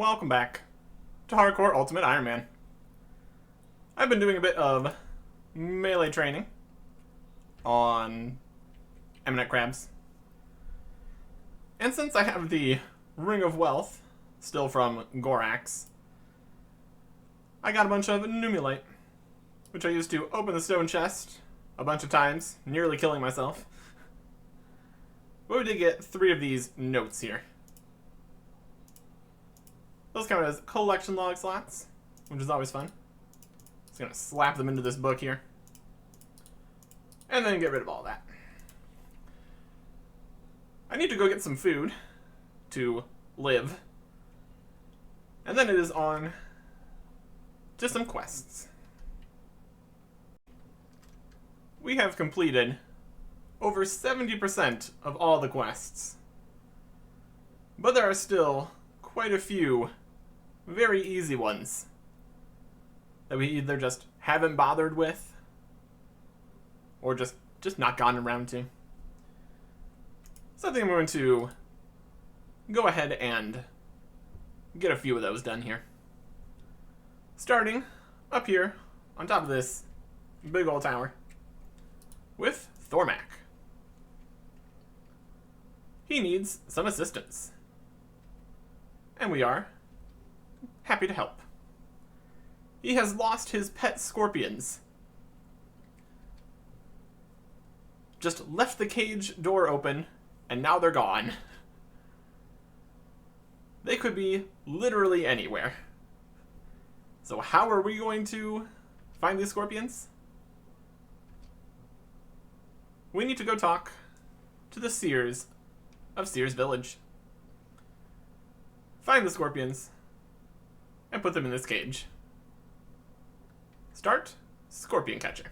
welcome back to Hardcore Ultimate Iron Man. I've been doing a bit of melee training on Eminent Crabs. And since I have the Ring of Wealth, still from Gorax, I got a bunch of Numulite, which I used to open the stone chest a bunch of times, nearly killing myself. But we did get 3 of these notes here. Those count as collection log slots, which is always fun. Just gonna slap them into this book here. And then get rid of all that. I need to go get some food to live. And then it is on to some quests. We have completed over 70% of all the quests. But there are still quite a few very easy ones that we either just haven't bothered with or just not gotten around to. So I think I'm going to go ahead and get a few of those done here. Starting up here on top of this big old tower with Thormac. He needs some assistance. And we are happy to help. He has lost his pet scorpions. Just left the cage door open, and now they're gone. They could be literally anywhere. So how are we going to find these scorpions? We need to go talk to the seers of Seers Village. Find the scorpions and put them in this cage. Start Scorpion Catcher.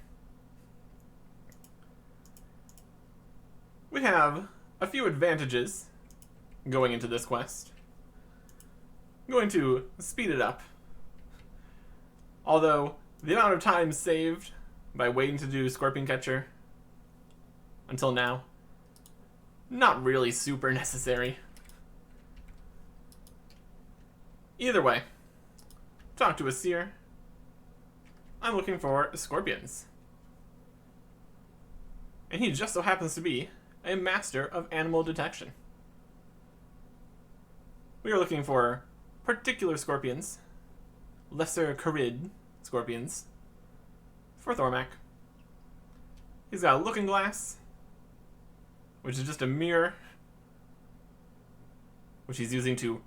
We have a few advantages going into this quest. I'm going to speed it up. Although the amount of time saved by waiting to do Scorpion Catcher until now, not really super necessary. Either way, talk to a seer. I'm looking for scorpions. And he just so happens to be a master of animal detection. We are looking for particular scorpions, lesser Carid scorpions, for Thormac. He's got a looking glass, which is just a mirror, which he's using to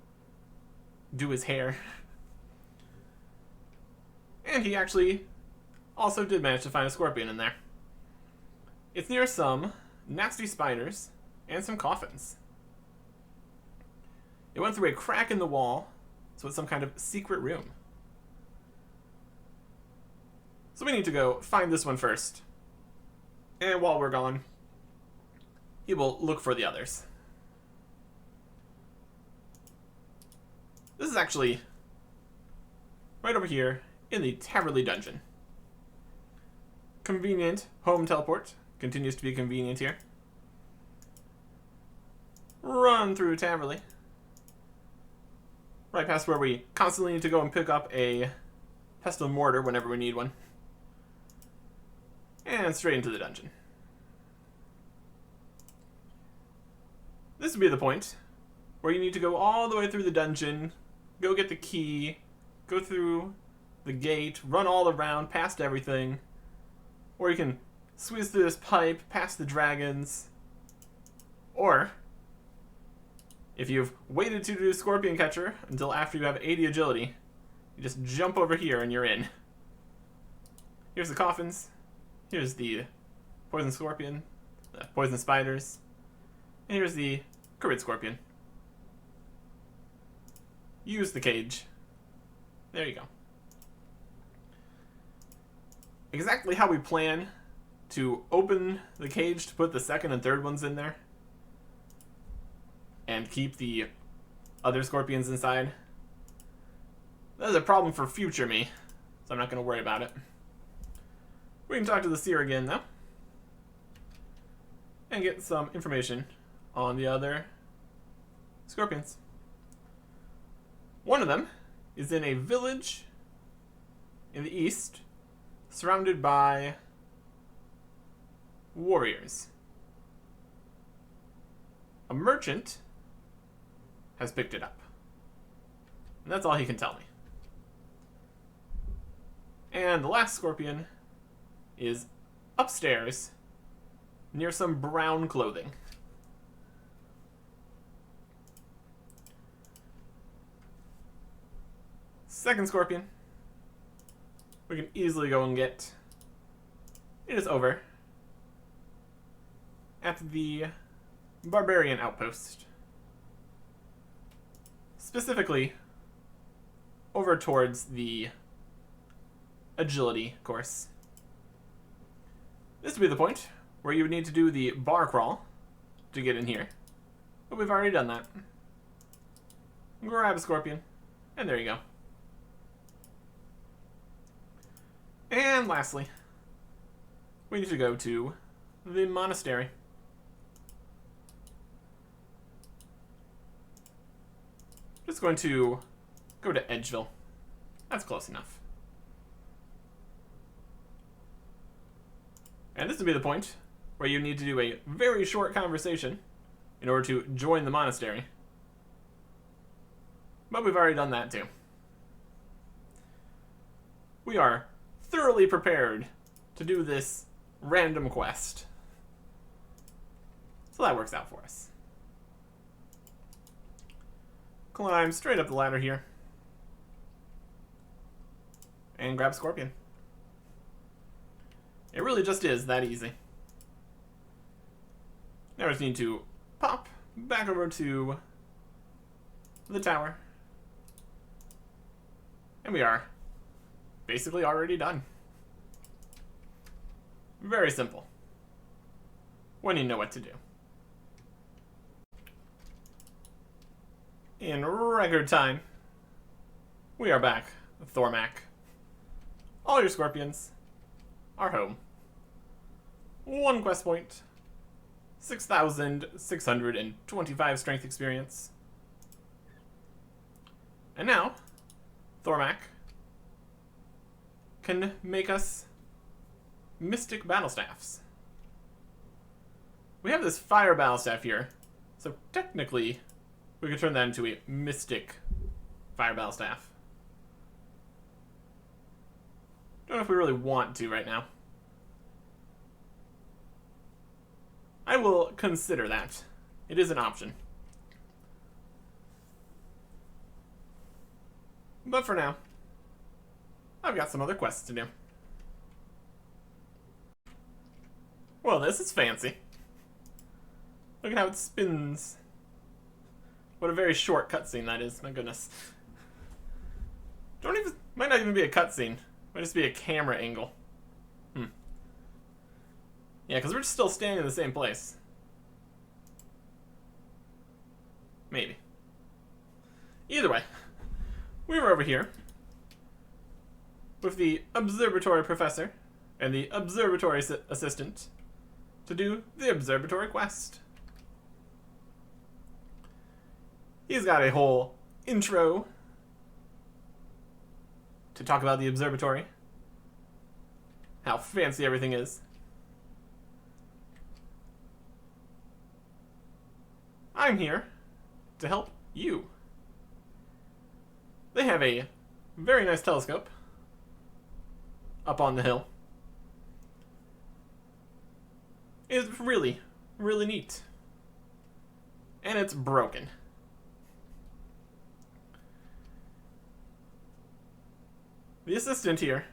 do his hair. And he actually also did manage to find a scorpion in there. It's near some nasty spiders and some coffins. It went through a crack in the wall, so it's some kind of secret room. So we need to go find this one first. And while we're gone, he will look for the others. This is actually right over here in the Taverley dungeon. Convenient home teleport. Continues to be convenient here. Run through Taverley. Right past where we constantly need to go and pick up a pestle mortar whenever we need one. And straight into the dungeon. This would be the point where you need to go all the way through the dungeon, go get the key, go through the gate, run all around, past everything, or you can squeeze through this pipe, past the dragons, or if you've waited to do Scorpion Catcher until after you have 80 agility, you just jump over here and you're in. Here's the coffins, here's the poison scorpion, poison spiders, and here's the Carid scorpion. Use the cage. There you go. Exactly how we plan to open the cage to put the second and third ones in there and keep the other scorpions inside. That's a problem for future me, so I'm not going to worry about it. We can talk to the seer again, though, and get some information on the other scorpions. One of them is in a village in the east, surrounded by warriors. A merchant has picked it up. And that's all he can tell me. And the last scorpion is upstairs near some brown clothing. Second scorpion we can easily go and get. It is over at the barbarian outpost. Specifically over towards the agility course. This would be the point where you would need to do the bar crawl to get in here. But we've already done that. Grab a scorpion, and there you go. And lastly, we need to go to the monastery. Just going to go to Edgeville. That's close enough. And this would be the point where you need to do a very short conversation in order to join the monastery. But we've already done that too. We are thoroughly prepared to do this random quest. So that works out for us. Climb straight up the ladder here. And grab Scorpion. It really just is that easy. Now we just need to pop back over to the tower. And we are basically already done. Very simple. When you know what to do. In record time, we are back, Thormac. All your scorpions are home. 1 quest point, 6,625 strength experience. And now, Thormac can make us mystic battle staffs. We have this fire battle staff here, so technically we could turn that into a mystic fire battle staff. Don't know if we really want to right now. I will consider that. It is an option. But for now, I've got some other quests to do. Well, this is fancy. Look at how it spins. What a very short cutscene that is, my goodness. Might not even be a cutscene. Might just be a camera angle. Yeah, because we're still standing in the same place. Maybe. Either way, we were over here with the observatory professor and the observatory assistant to do the observatory quest. He's got a whole intro to talk about the observatory, how fancy everything is. I'm here to help you. They have a very nice telescope up on the hill. It's really, really neat. And it's broken. The assistant here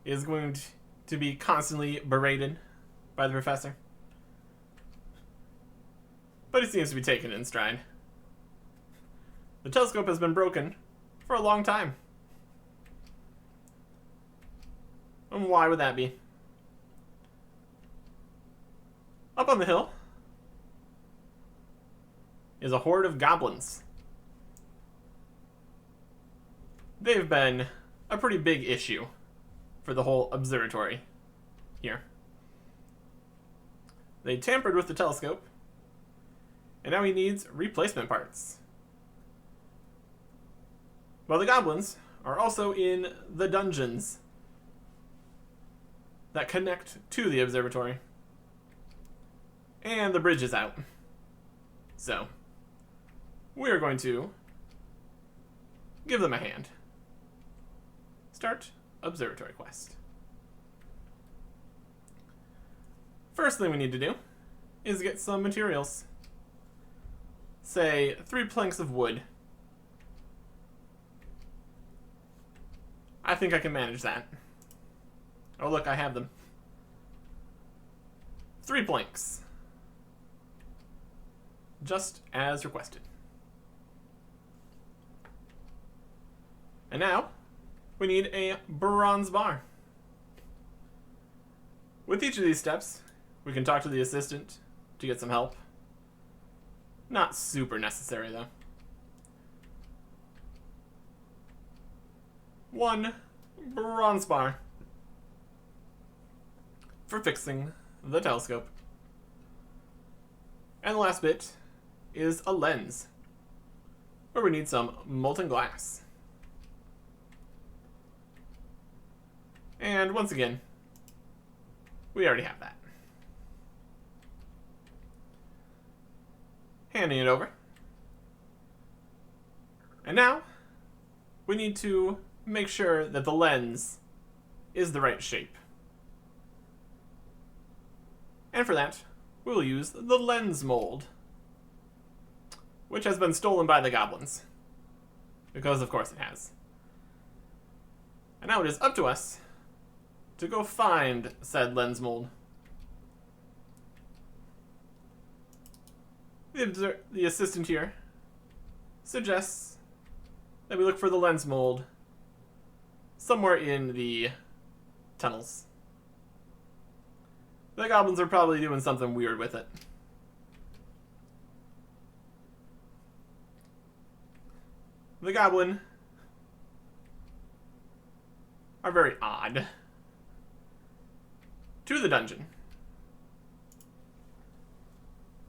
is going to be constantly berated by the professor. But he seems to be taking it in stride. The telescope has been broken for a long time. And why would that be? Up on the hill is a horde of goblins. They've been a pretty big issue for the whole observatory here. They tampered with the telescope, and now he needs replacement parts. Well, the goblins are also in the dungeons that connect to the observatory. And the bridge is out. So, we're going to give them a hand. Start observatory quest. First thing we need to do is get some materials. Say 3 planks of wood. I think I can manage that. Oh look, I have them. 3 planks. Just as requested. And now, we need a bronze bar. With each of these steps, we can talk to the assistant to get some help. Not super necessary, though. 1 bronze bar for fixing the telescope. And the last bit is a lens, where we need some molten glass. And once again, we already have that. Handing it over. And now, we need to make sure that the lens is the right shape. And for that, we will use the lens mold, which has been stolen by the goblins. Because of course it has. And now it is up to us to go find said lens mold. The assistant here suggests that we look for the lens mold somewhere in the tunnels. The goblins are probably doing something weird with it. The goblin are very odd to the dungeon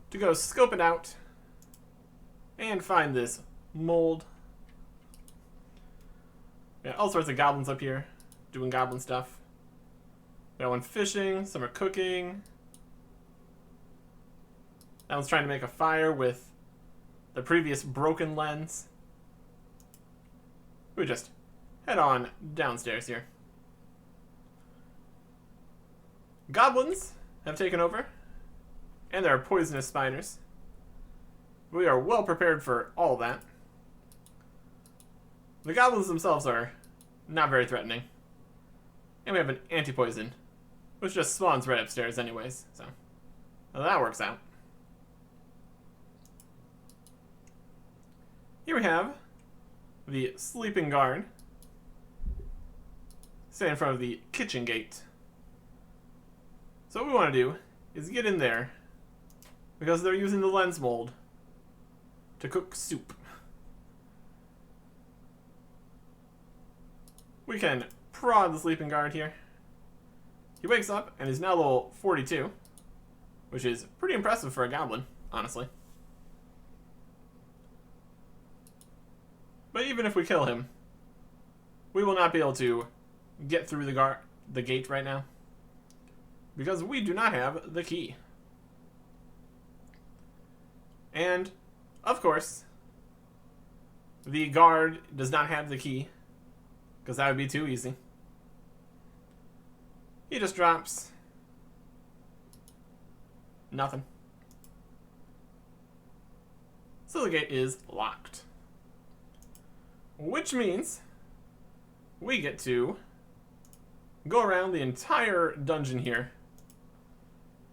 to go scope it out and find this mold. Yeah, all sorts of goblins up here doing goblin stuff. That one fishing, some are cooking. That one's trying to make a fire with the previous broken lens. We just head on downstairs here. Goblins have taken over, and there are poisonous spiders. We are well prepared for all that. The goblins themselves are not very threatening. And we have an anti-poison, which just spawns right upstairs anyways, so well, that works out. Here we have the sleeping guard standing in front of the kitchen gate. So what we want to do is get in there because they're using the lens mold to cook soup. We can prod the sleeping guard here. He wakes up and is now level 42, which is pretty impressive for a goblin, honestly. But even if we kill him, we will not be able to get through the gate right now, because we do not have the key. And, of course, the guard does not have the key, because that would be too easy. He just drops nothing. So the gate is locked. Which means we get to go around the entire dungeon here,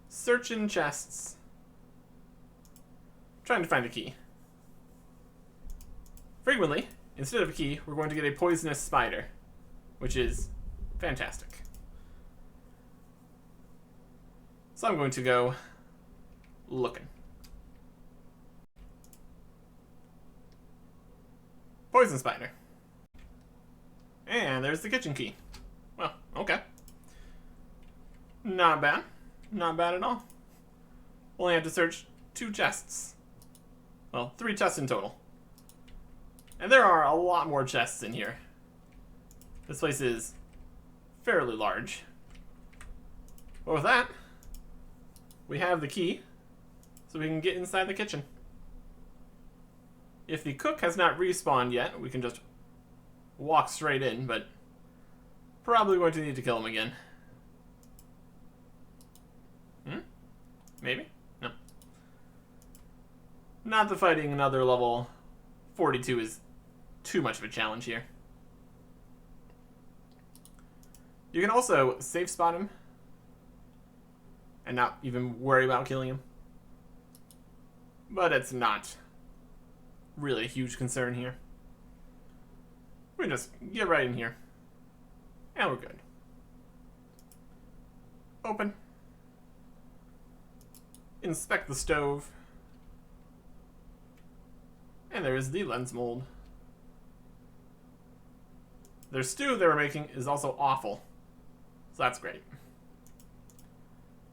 searching chests, trying to find a key. Frequently, instead of a key, we're going to get a poisonous spider, which is fantastic. So I'm going to go looking. Poison spider. And there's the kitchen key. Well, okay. Not bad. Not bad at all. Only have to search 2 chests. Well, 3 chests in total. And there are a lot more chests in here. This place is fairly large. But with that, we have the key, so we can get inside the kitchen. If the cook has not respawned yet, we can just walk straight in, but probably going to need to kill him again. Maybe? No. Not that fighting another level 42 is too much of a challenge here. You can also safe spot him and not even worry about killing him. But it's not really a huge concern here. We just get right in here. And we're good. Open. Inspect the stove. And there is the lens mold. Their stew they were making is also awful. So that's great.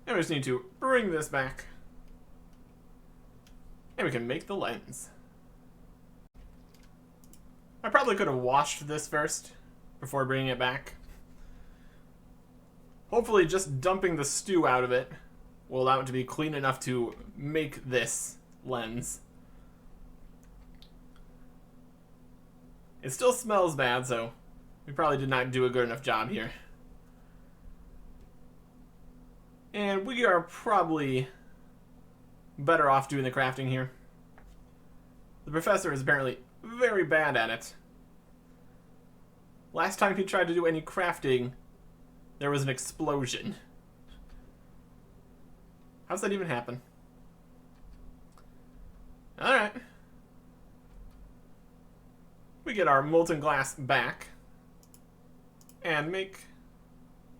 And we just need to bring this back. And we can make the lens. I probably could have washed this first before bringing it back. Hopefully just dumping the stew out of it will allow it to be clean enough to make this lens. It still smells bad, so we probably did not do a good enough job here. And we are probably better off doing the crafting here. The professor is apparently very bad at it. Last time he tried to do any crafting, there was an explosion. How's that even happen? Alright. We get our molten glass back and make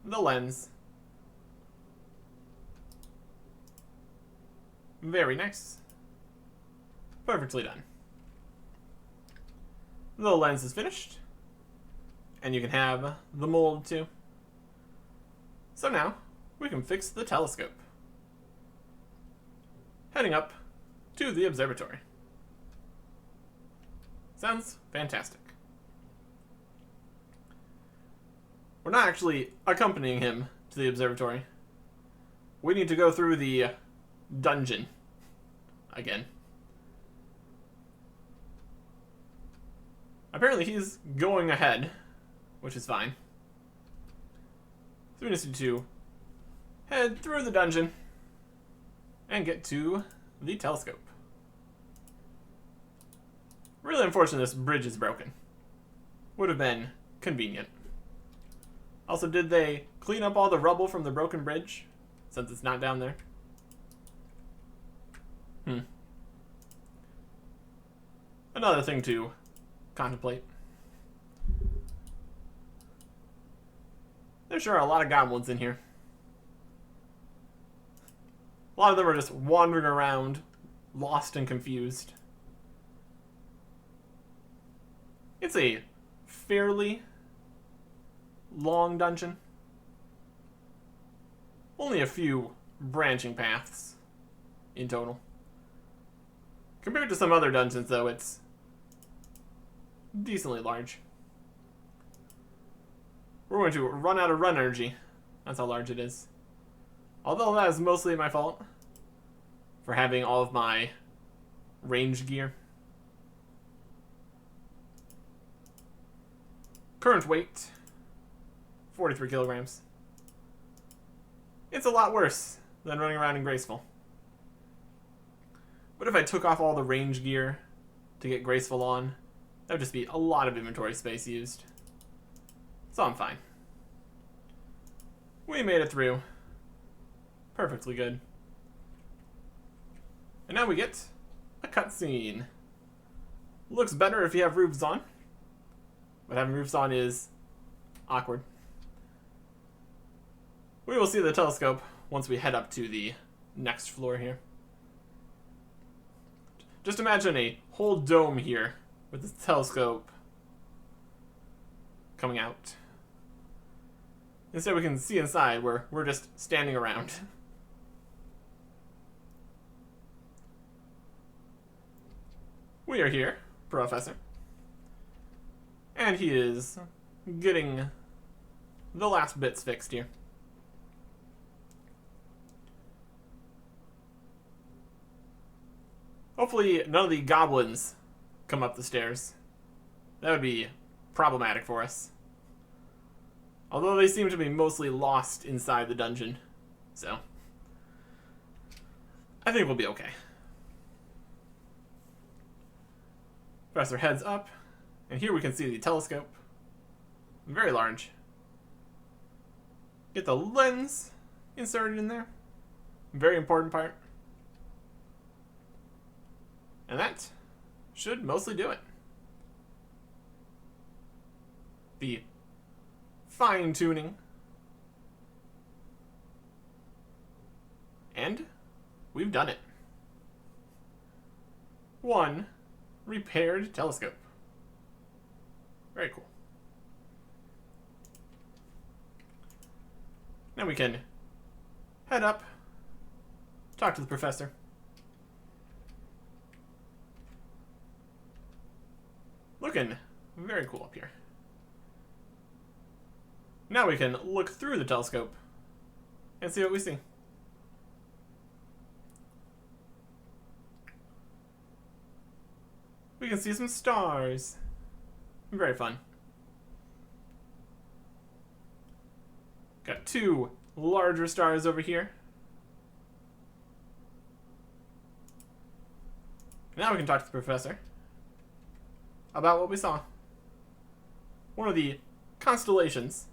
the lens. Very nice. Perfectly done. The lens is finished. And you can have the mold too. So now, we can fix the telescope. Heading up to the observatory. Sounds fantastic. We're not actually accompanying him to the observatory. We need to go through the dungeon again. Apparently he's going ahead, which is fine. So we just need to head through the dungeon and get to the telescope. Really unfortunate this bridge is broken. Would have been convenient. Also, did they clean up all the rubble from the broken bridge, since it's not down there? Another thing to contemplate. There sure are a lot of goblins in here. A lot of them are just wandering around, lost and confused. It's a fairly long dungeon. Only a few branching paths in total. Compared to some other dungeons, though, it's decently large. We're going to run out of run energy. That's how large it is. Although that is mostly my fault for having all of my range gear. Current weight, 43 kilograms. It's a lot worse than running around in Graceful. But if I took off all the range gear to get Graceful on, that would just be a lot of inventory space used. So I'm fine. We made it through. Perfectly good. And now we get a cutscene. Looks better if you have roofs on. But having roofs on is awkward. We will see the telescope once we head up to the next floor here. Just imagine a whole dome here with this telescope coming out. Instead we can see inside where we're just standing around. We are here, Professor. And he is getting the last bits fixed here. Hopefully none of the goblins come up the stairs. That would be problematic for us. Although they seem to be mostly lost inside the dungeon. So I think we'll be okay. Professor heads up, and here we can see the telescope. Very large. Get the lens inserted in there. Very important part. And that should mostly do it. The fine-tuning. And we've done it. One repaired telescope. Very cool. Now we can head up, talk to the professor. Looking very cool up here. Now we can look through the telescope and see what we see. We can see some stars. Very fun. Got two larger stars over here. Now we can talk to the professor about what we saw. One of the constellations,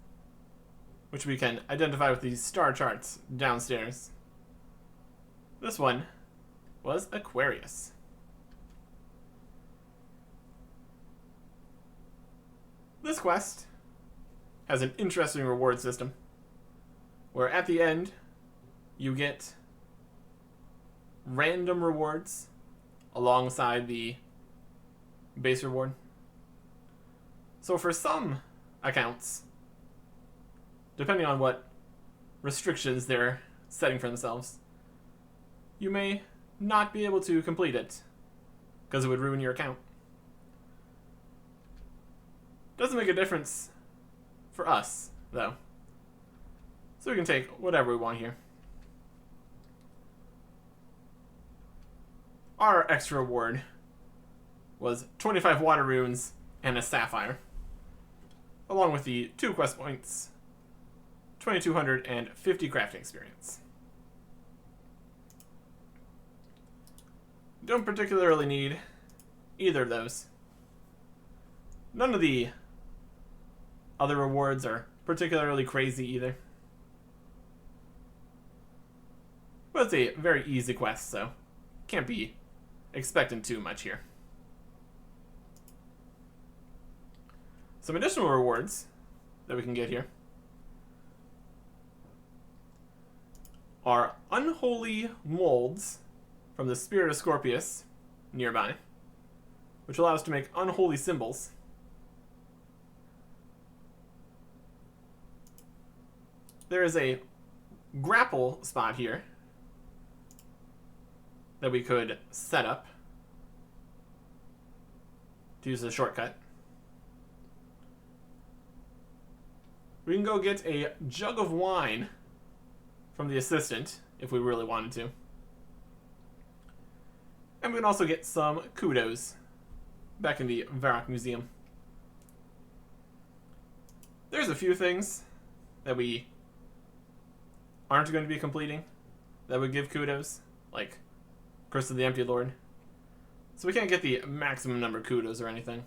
which we can identify with these star charts downstairs. This one was Aquarius. This quest has an interesting reward system, where at the end you get random rewards alongside the base reward. So for some accounts, depending on what restrictions they're setting for themselves, you may not be able to complete it because it would ruin your account. Doesn't make a difference for us, though. So we can take whatever we want here. Our extra reward was 25 water runes and a sapphire, along with the 2 quest points, 2250 crafting experience. Don't particularly need either of those. None of the other rewards are particularly crazy either. But it's a very easy quest, so can't be expecting too much here. Some additional rewards that we can get here are unholy molds from the Spirit of Scorpius nearby, which allows us to make unholy symbols. There is a grapple spot here that we could set up to use a shortcut. We can go get a jug of wine from the assistant if we really wanted to. And we can also get some kudos back in the Varrock Museum. There's a few things that we aren't going to be completing that would give kudos, like Curse of the Empty Lord. So we can't get the maximum number of kudos or anything.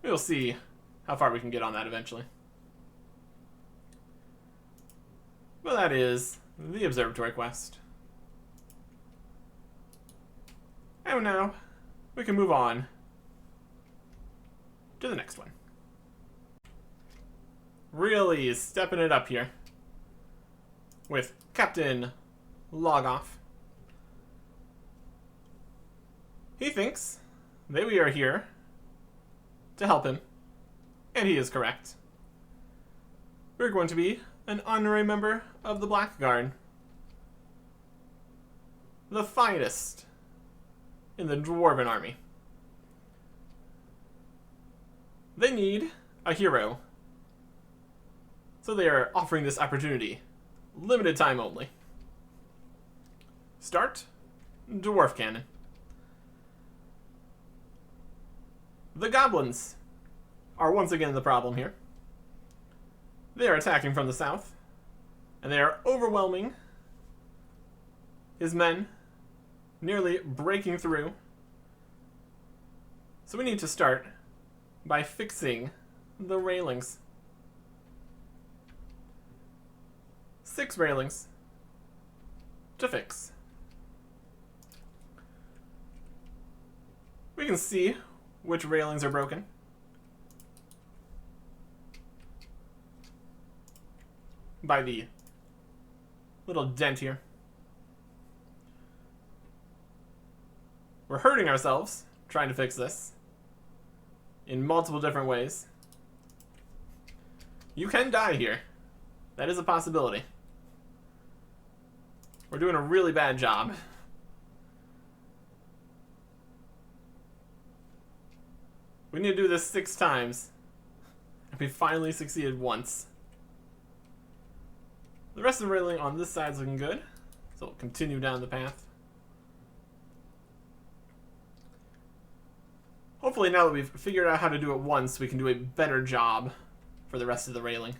We'll see how far we can get on that eventually. But that is the Observatory quest. And now we can move on to the next one. Really stepping it up here with Captain Logoff. He thinks that we are here to help him, and he is correct. We're going to be an honorary member of the Blackguard, the finest in the Dwarven army. They need a hero. So they are offering this opportunity. Limited time only. Start Dwarf Cannon. The goblins are once again the problem here. They are attacking from the south, and they are overwhelming his men, nearly breaking through. So we need to start by fixing the railings. 6 railings to fix. We can see which railings are broken. By the little dent here. We're hurting ourselves trying to fix this in multiple different ways. You can die here. That is a possibility. We're doing a really bad job. We need to do this 6 times. And we finally succeeded once. The rest of the railing on this side is looking good. So we'll continue down the path. Hopefully now that we've figured out how to do it once, we can do a better job for the rest of the railing.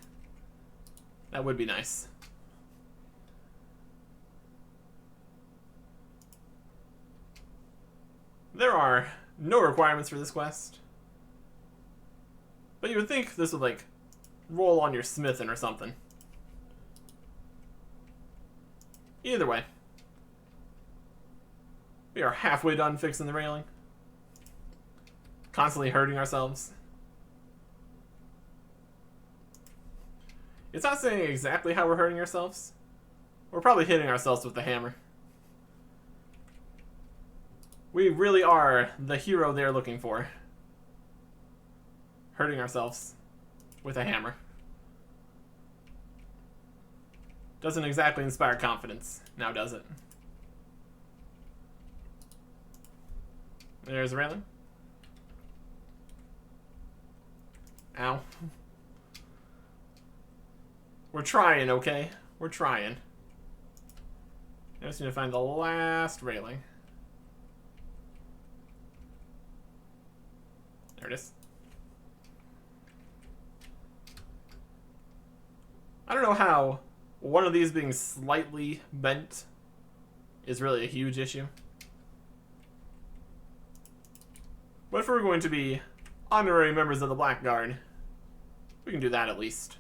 That would be nice. There are no requirements for this quest. But you would think this would, like, roll on your smithing or something. Either way. We are halfway done fixing the railing. Constantly hurting ourselves. It's not saying exactly how we're hurting ourselves. We're probably hitting ourselves with the hammer. We really are the hero they're looking for. Hurting ourselves with a hammer. Doesn't exactly inspire confidence, now does it? There's a railing. Ow. We're trying, okay? We're trying. I just need to find the last railing. There it is. I don't know how one of these being slightly bent is really a huge issue. But if we're going to be honorary members of the Blackguard, we can do that at least.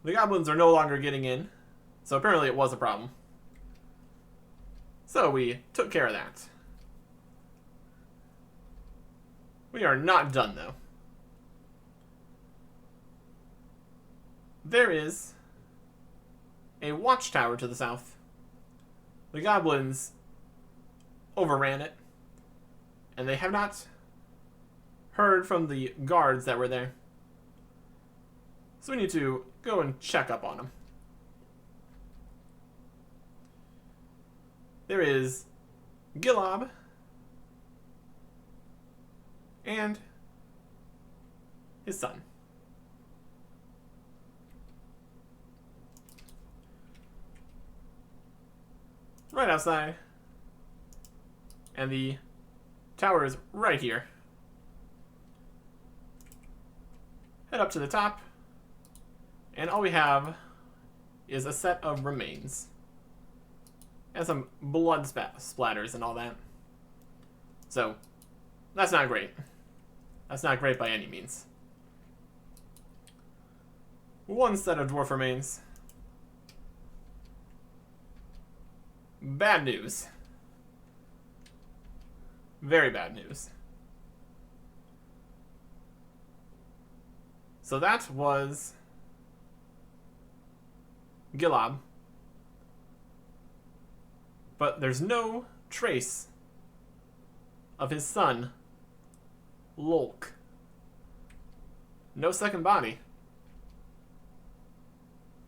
The goblins are no longer getting in, so apparently it was a problem. So we took care of that. We are not done, though. There is a watchtower to the south. The goblins overran it, and they have not heard from the guards that were there. So we need to go and check up on them. There is Gilob and his son. Right outside. And the tower is right here. Head up to the top. And all we have is a set of remains. And some blood splatters and all that. So, that's not great. That's not great by any means. One set of dwarf remains. Bad news. Very bad news. So that was Gilob. But there's no trace of his son, Lolk. No second body.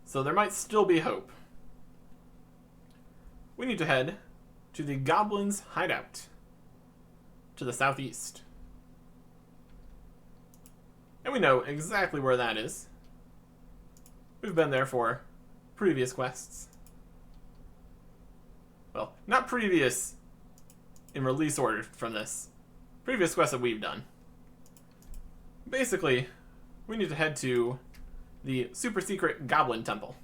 So there might still be hope. We need to head to the Goblins' hideout to the southeast. And we know exactly where that is. We've been there for previous quests. Well, not previous in release order from this. Previous quests that we've done. Basically, we need to head to the super secret Goblin Temple.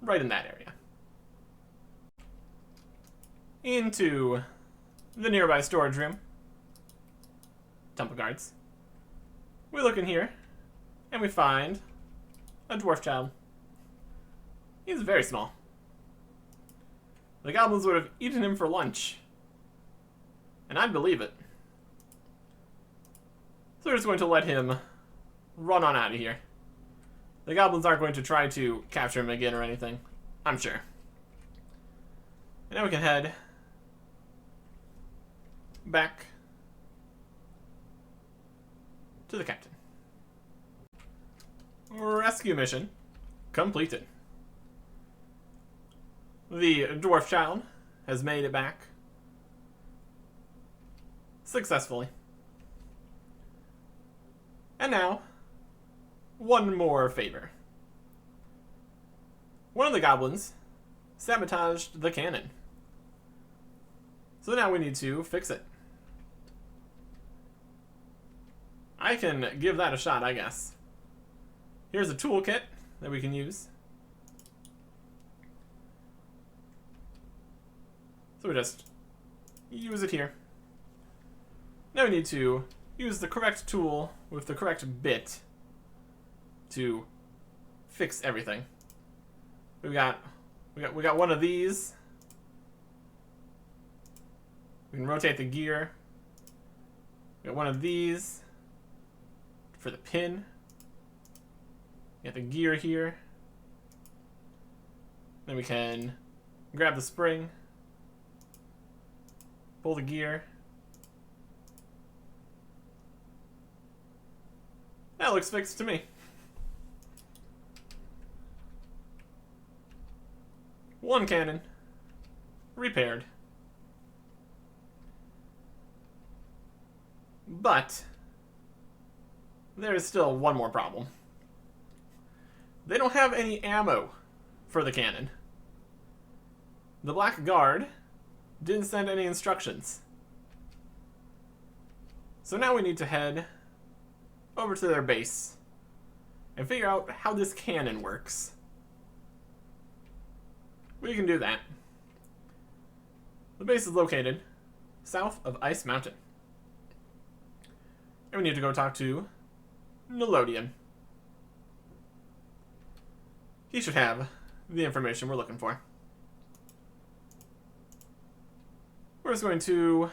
Right in that area. Into the nearby storage room. Temple guards. We look in here, and we find a dwarf child. He's very small. The goblins would have eaten him for lunch. And I'd believe it. So we're just going to let him run on out of here. The goblins aren't going to try to capture him again or anything, I'm sure. And now we can head back to the captain. Rescue mission completed. The dwarf child has made it back successfully. And now, one more favor. One of the goblins sabotaged the cannon. So now we need to fix it. I can give that a shot, I guess. Here's a toolkit that we can use. So we just use it here. Now we need to use the correct tool with the correct bit to fix everything. We got one of these. We can rotate the gear. We got one of these for the pin. We got the gear here. Then we can grab the spring, pull the gear. That looks fixed to me. One cannon repaired. But there is still one more problem. They don't have any ammo for the cannon. The Black Guard didn't send any instructions. So now we need to head over to their base and figure out how this cannon works. We can do that. The base is located south of Ice Mountain. And we need to go talk to MacLeod. He should have the information we're looking for. We're just going to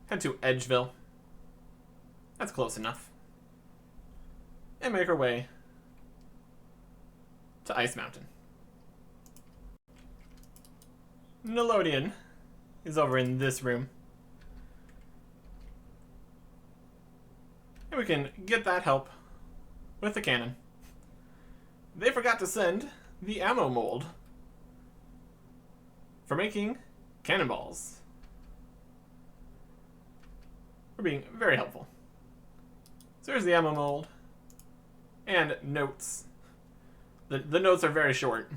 head to Edgeville. That's close enough. And make our way to Ice Mountain. MacLeod is over in this room. And we can get that help with the cannon. They forgot to send the ammo mold for making cannonballs. We're being very helpful. So here's the ammo mold and notes. The notes are very short.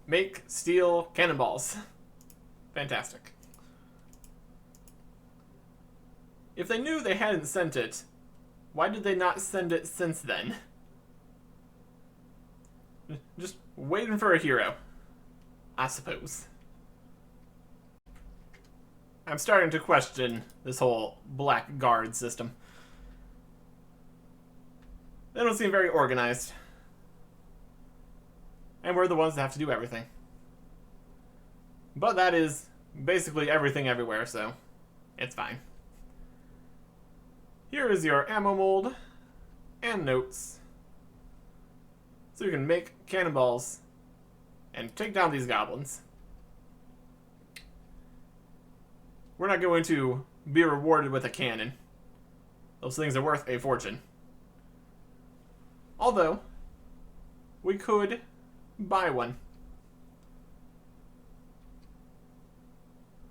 Make steel cannonballs. Fantastic. If they knew they hadn't sent it, why did they not send it since then? Just waiting for a hero, I suppose. I'm starting to question this whole Black Guard system. They don't seem very organized. And we're the ones that have to do everything. But that is basically everything everywhere, so it's fine. Here is your ammo mold and notes. So you can make cannonballs and take down these goblins. We're not going to be rewarded with a cannon. Those things are worth a fortune. Although, we could buy one.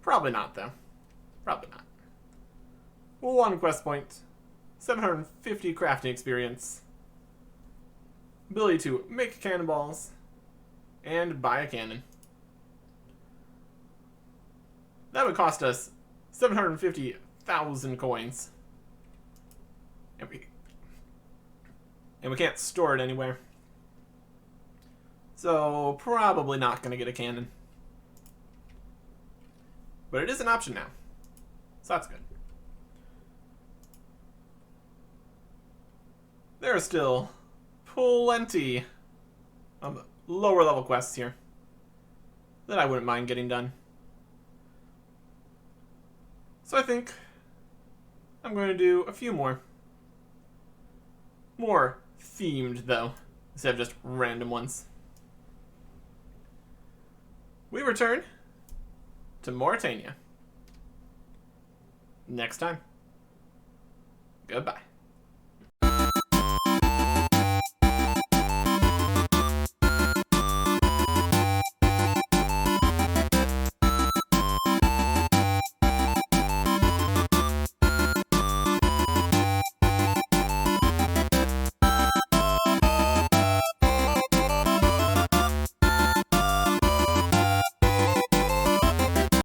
Probably not, though. Probably not. 1 quest point, 750 crafting experience, ability to make cannonballs, and buy a cannon. That would cost us 750,000 coins. And we can't store it anywhere. So, probably not going to get a cannon. But it is an option now. So that's good. There are still plenty of lower level quests here that I wouldn't mind getting done. So I think I'm going to do a few more. More themed, though, instead of just random ones. We return to Mauritania next time. Goodbye.